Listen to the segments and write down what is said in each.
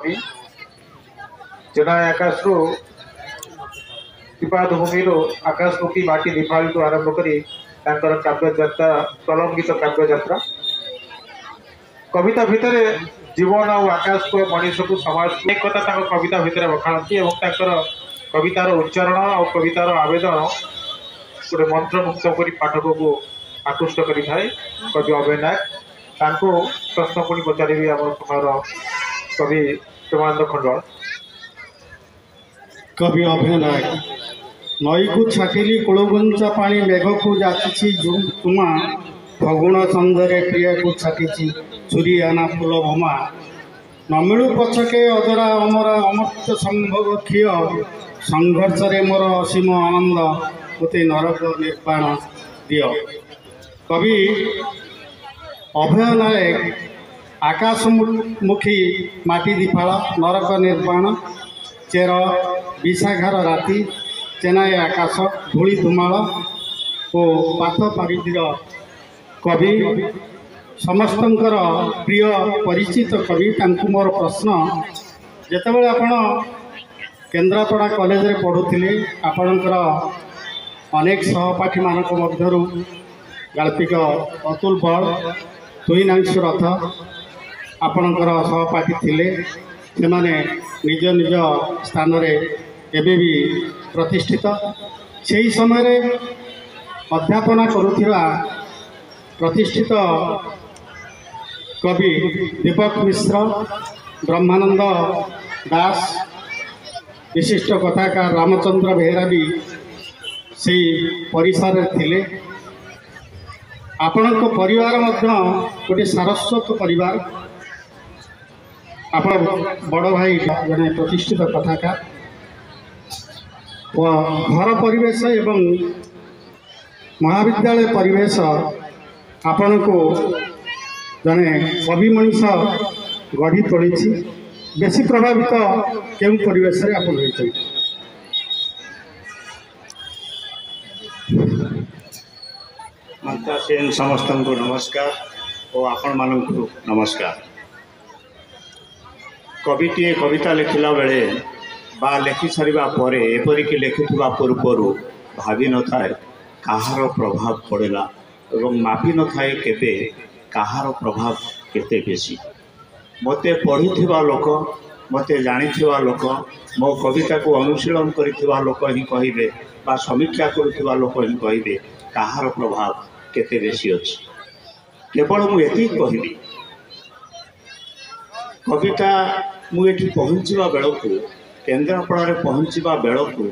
कवि चेन्नई आकाश भूमि आकाशमुखी माटी दीपावली आरंभ करी काव्य यात्रा प्रलंबित काव्य यात्रा कविता भितर जीवन और आकाश को मनीष को समाज एक कथा कविता भितर बखाणती कवितार उच्चारण और कवितार आवेदन गोटे मंत्रमुग्ध कर पाठक को आकृष्ट करि थाए। कवि अभय नायक प्रश्न पुणी पचारि आम समय कवि प्रेमानंद खंडवाल। कवि अभय नायक नई को छाटिली कूलगुंचा पानी मेघ को जाची तुमा फगुण संधरे प्रिया को छाटी छुरी आना फूल भमा नमिलु पछके अदरा अमरा अमर्त्य संभव क्षीय संघर्ष मोर असीम आनंद मते नरक निर्वाण दिय। कवि अभय नायक आकाशमुखी माटी दीपाल नरक निर्वाण चेर विशाखार राति चेन्नई आकाश धूली धुमाल और पाथ पारिदिर कवि समस्तंकर प्रिय परिचित कवि। तांकु मोर प्रश्न जेतेबेले आपण केन्द्रापड़ा कॉलेज रे पढ़ुथिले आपणकर अनेक सहपाठी मानक मध्यरु गाल्पिक अतुल बल तुहिनांशु रथ आपणकर सहपाठी थिले से माने निज निज स्थान रे एबे भी प्रतिष्ठित से समय रे अध्यापना करुथिबा प्रतिष्ठित कवि दीपक मिश्र ब्रह्मानंद दास विशिष्ट कथाकार रामचंद्र बेहेरा भी से परिसर थिले। आपण परिवार गोटे सारस्वत परिवार आप बड़ भाई जड़े प्रतिष्ठित कथाकार घर परिवेश एवं महाविद्यालय परिवेश आपण को जड़े कवि मनीष गढ़ी तोड़ी बेसी प्रभावित केउं परिवेश रे आपण होइछै? मंता सेन समस्त को नमस्कार और आपण मानू नमस्कार। कविटे कविता लिखला बेले बा लिखि सारिबा परे एपरिक लिखुवा पूर्व भावी न थाए कहार प्रभाव पड़ेगा एवं मापी न थाए केबे कहार प्रभाव केते बेसी। मते पढ़िथिबा लोक मते जानिथिबा लोक मो कविता को अनुशीलन करिथिबा लोक ही कहिबे बा समीक्षा करुथिबा लोक ही कहिबे कहार प्रभाव केते बेसी अछि। केवल मु एति कहिबी कविता मु एठी पहुँचवा बेलकु केन्द्रापड़ा रे पहुँचवा बेलकु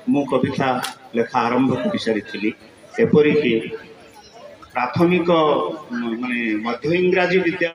मु कविता लेखा आरंभ कर सारी एपरिक प्राथमिक माने मध्य इंग्राजी विद्या